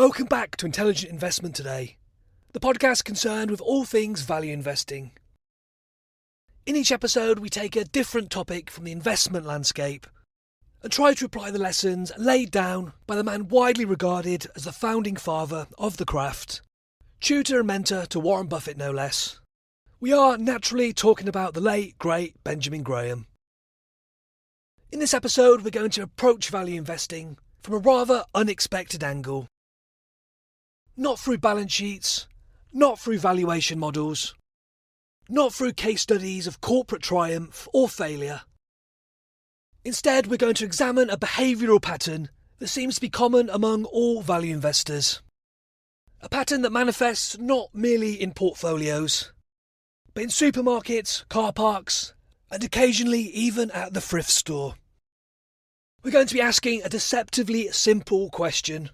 Welcome back to Intelligent Investment Today, the podcast concerned with all things value investing. In each episode, we take a different topic from the investment landscape and try to apply the lessons laid down by the man widely regarded as the founding father of the craft, tutor and mentor to Warren Buffett no less. We are naturally talking about the late, great Benjamin Graham. In this episode, we're going to approach value investing from a rather unexpected angle. Not through balance sheets, not through valuation models, not through case studies of corporate triumph or failure. Instead, we're going to examine a behavioural pattern that seems to be common among all value investors. A pattern that manifests not merely in portfolios, but in supermarkets, car parks, and occasionally even at the thrift store. We're going to be asking a deceptively simple question.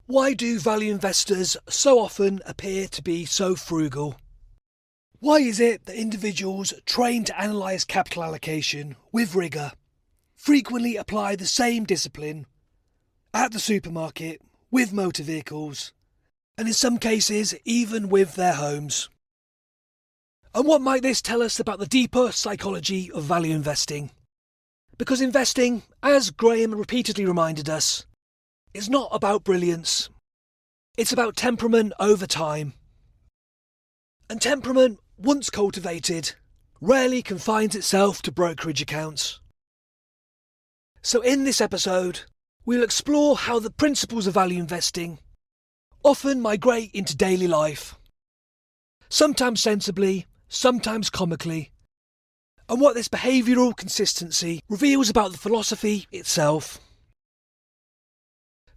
Why do value investors so often appear to be so frugal? Why is it that individuals trained to analyse capital allocation with rigour frequently apply the same discipline at the supermarket, with motor vehicles, and in some cases even with their homes? And what might this tell us about the deeper psychology of value investing? Because investing, as Graham repeatedly reminded us, is not about brilliance. It's about temperament over time. And temperament, once cultivated, rarely confines itself to brokerage accounts. So in this episode, we'll explore how the principles of value investing often migrate into daily life, sometimes sensibly, sometimes comically, and what this behavioural consistency reveals about the philosophy itself.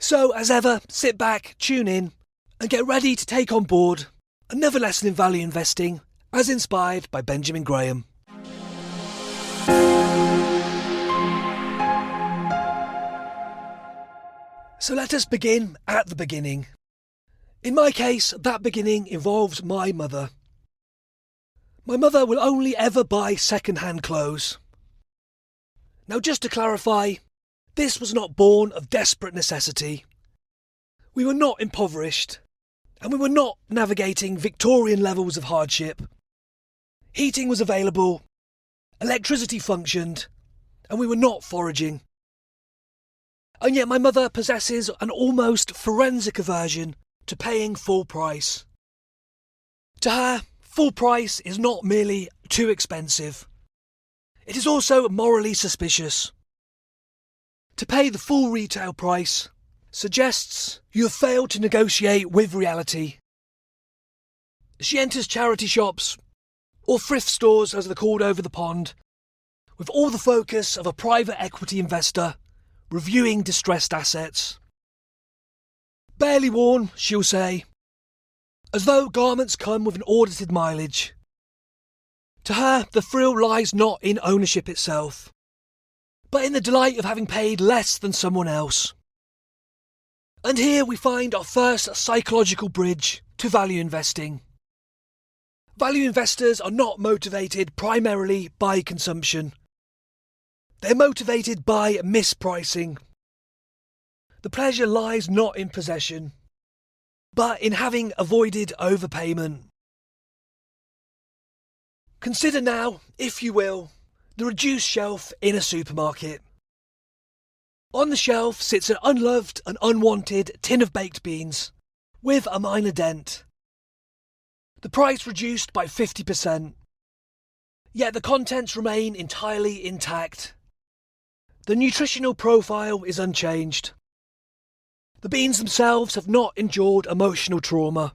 So, as ever, sit back, tune in, and get ready to take on board another lesson in value investing as inspired by Benjamin Graham. So let us begin at the beginning. In my case, that beginning involves my mother. My mother will only ever buy second-hand clothes. Now, just to clarify, this was not born of desperate necessity. We were not impoverished, and we were not navigating Victorian levels of hardship. Heating was available, electricity functioned, and we were not foraging. And yet my mother possesses an almost forensic aversion to paying full price. To her, full price is not merely too expensive. It is also morally suspicious. To pay the full retail price suggests you have failed to negotiate with reality. She enters charity shops, or thrift stores as they're called over the pond, with all the focus of a private equity investor reviewing distressed assets. Barely worn, she'll say, as though garments come with an audited mileage. To her, the thrill lies not in ownership itself, but in the delight of having paid less than someone else. And here we find our first psychological bridge to value investing. Value investors are not motivated primarily by consumption. They're motivated by mispricing. The pleasure lies not in possession, but in having avoided overpayment. Consider now, if you will, the reduced shelf in a supermarket. On the shelf sits an unloved and unwanted tin of baked beans, with a minor dent. The price reduced by 50%, yet the contents remain entirely intact. The nutritional profile is unchanged. The beans themselves have not endured emotional trauma.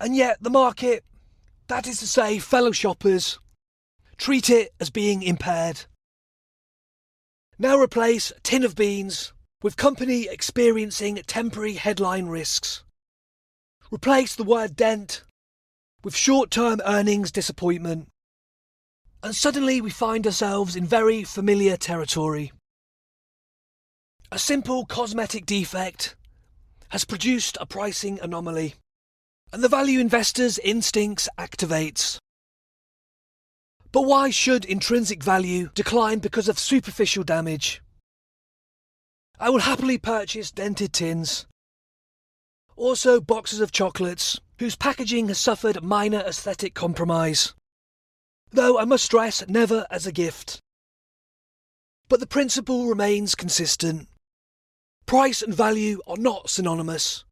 And yet the market, that is to say fellow shoppers, treat it as being impaired. Now replace tin of beans with company experiencing temporary headline risks. Replace the word dent with short-term earnings disappointment. And suddenly we find ourselves in very familiar territory. A simple cosmetic defect has produced a pricing anomaly, and the value investor's instincts activates. But why should intrinsic value decline because of superficial damage? I will happily purchase dented tins. Also boxes of chocolates, whose packaging has suffered minor aesthetic compromise. Though I must stress, never as a gift. But the principle remains consistent. Price and value are not synonymous.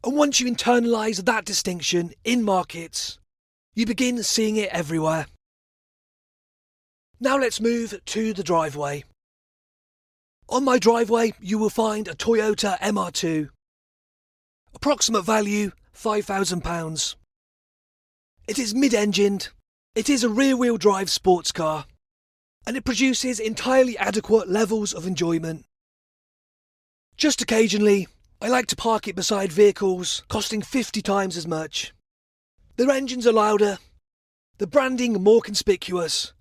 And once you internalise that distinction in markets, you begin seeing it everywhere. Now let's move to the driveway. On my driveway you will find a Toyota MR2. Approximate value £5,000. It is mid-engined, it is a rear-wheel drive sports car, and it produces entirely adequate levels of enjoyment. Just occasionally, I like to park it beside vehicles costing 50 times as much. Their engines are louder, the branding more conspicuous,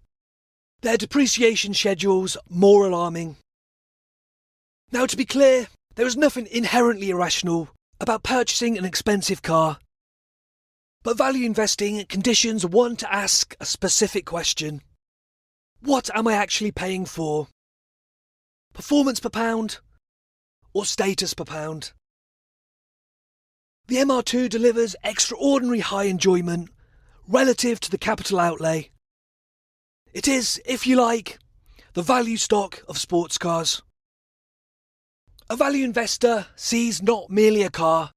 their depreciation schedules more alarming. Now, to be clear, there is nothing inherently irrational about purchasing an expensive car. But value investing conditions one to ask a specific question. What am I actually paying for? Performance per pound or status per pound? The MR2 delivers extraordinary high enjoyment relative to the capital outlay. It is, if you like, the value stock of sports cars. A value investor sees not merely a car,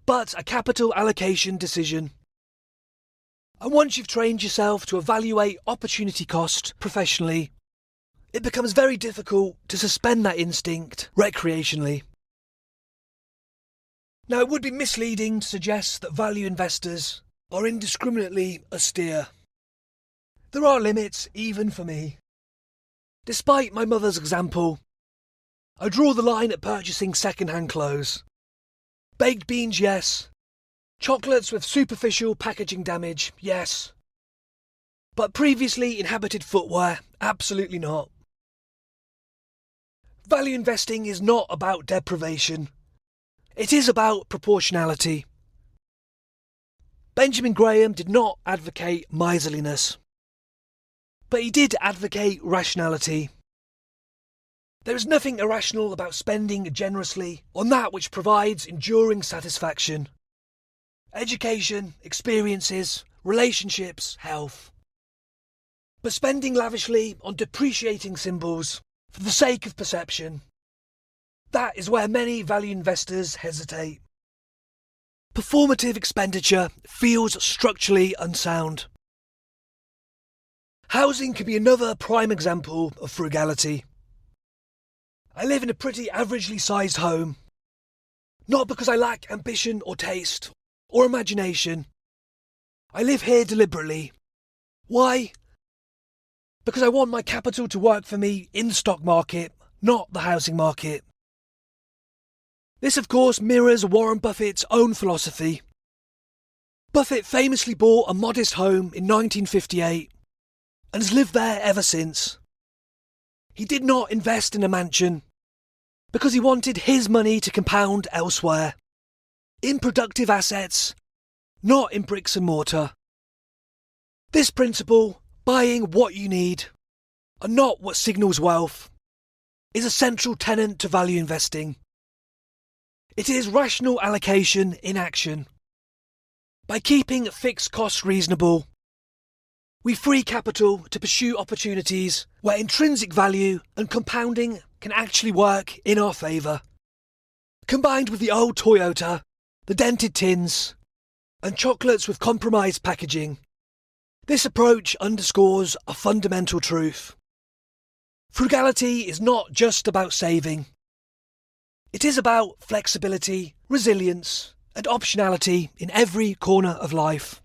but a capital allocation decision. And once you've trained yourself to evaluate opportunity cost professionally, it becomes very difficult to suspend that instinct recreationally. Now, it would be misleading to suggest that value investors are indiscriminately austere. There are limits even for me. Despite my mother's example, I draw the line at purchasing second-hand clothes. Baked beans, yes. Chocolates with superficial packaging damage, yes. But previously inhabited footwear, absolutely not. Value investing is not about deprivation. It is about proportionality. Benjamin Graham did not advocate miserliness, but he did advocate rationality. There is nothing irrational about spending generously on that which provides enduring satisfaction. Education, experiences, relationships, health. But spending lavishly on depreciating symbols for the sake of perception, that is where many value investors hesitate. Performative expenditure feels structurally unsound. Housing can be another prime example of frugality. I live in a pretty averagely sized home, not because I lack ambition or taste or imagination. I live here deliberately. Why? Because I want my capital to work for me in the stock market, not the housing market. This, of course, mirrors Warren Buffett's own philosophy. Buffett famously bought a modest home in 1958 and has lived there ever since. He did not invest in a mansion because he wanted his money to compound elsewhere, in productive assets, not in bricks and mortar. This principle, buying what you need and not what signals wealth, is a central tenet to value investing. It is rational allocation in action. By keeping fixed costs reasonable, we free capital to pursue opportunities where intrinsic value and compounding can actually work in our favour. Combined with the old Toyota, the dented tins, and chocolates with compromised packaging, this approach underscores a fundamental truth. Frugality is not just about saving. It is about flexibility, resilience, and optionality in every corner of life.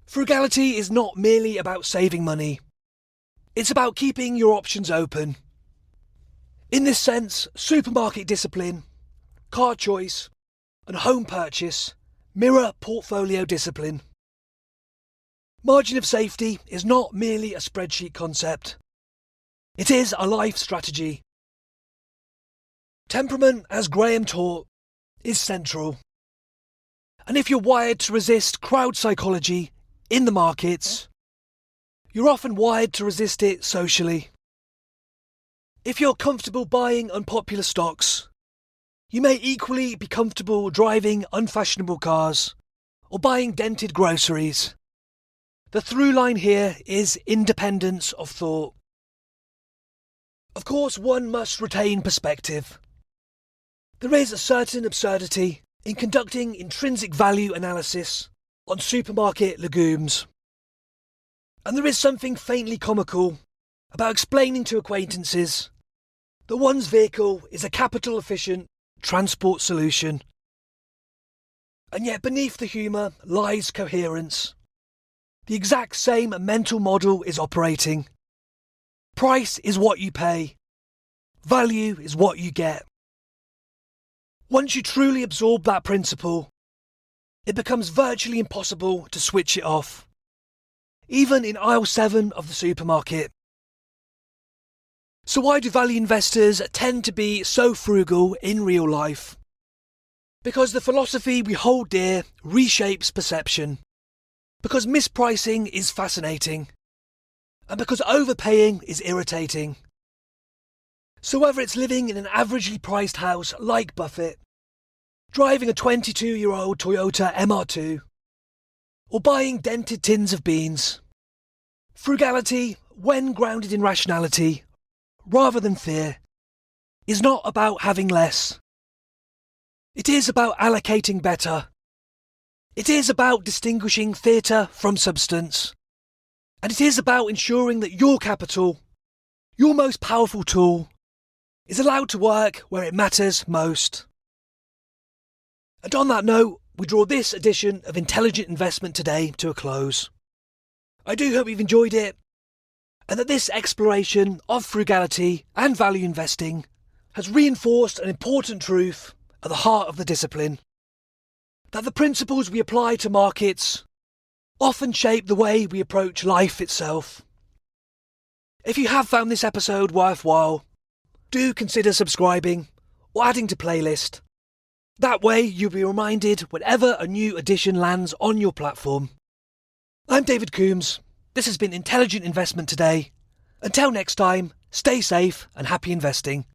Frugality is not merely about saving money. It's about keeping your options open. In this sense, supermarket discipline, car choice, and home purchase mirror portfolio discipline. Margin of safety is not merely a spreadsheet concept. It is a life strategy. Temperament, as Graham taught, is central. And if you're wired to resist crowd psychology in the markets, you're often wired to resist it socially. If you're comfortable buying unpopular stocks, You may equally be comfortable driving unfashionable cars or buying dented groceries. The through line here is independence of thought. Of course, one must retain perspective. There is a certain absurdity in conducting intrinsic value analysis on supermarket legumes. And there is something faintly comical about explaining to acquaintances that one's vehicle is a capital-efficient transport solution. And yet beneath the humour lies coherence. The exact same mental model is operating. Price is what you pay. Value is what you get. Once you truly absorb that principle, it becomes virtually impossible to switch it off. Even in aisle 7 of the supermarket. So why do value investors tend to be so frugal in real life? Because the philosophy we hold dear reshapes perception. Because mispricing is fascinating. And because overpaying is irritating. So whether it's living in an averagely priced house like Buffett, driving a 22-year-old Toyota MR2, or buying dented tins of beans, frugality, when grounded in rationality, rather than fear, is not about having less. It is about allocating better. It is about distinguishing theatre from substance. And it is about ensuring that your capital, your most powerful tool, is allowed to work where it matters most. And on that note, we draw this edition of Intelligent Investment Today to a close. I do hope you've enjoyed it, and that this exploration of frugality and value investing has reinforced an important truth at the heart of the discipline. That the principles we apply to markets often shape the way we approach life itself. If you have found this episode worthwhile, do consider subscribing or adding to playlist. That way you'll be reminded whenever a new edition lands on your platform. I'm David Coombs. This has been Intelligent Investment Today. Until next time, stay safe and happy investing.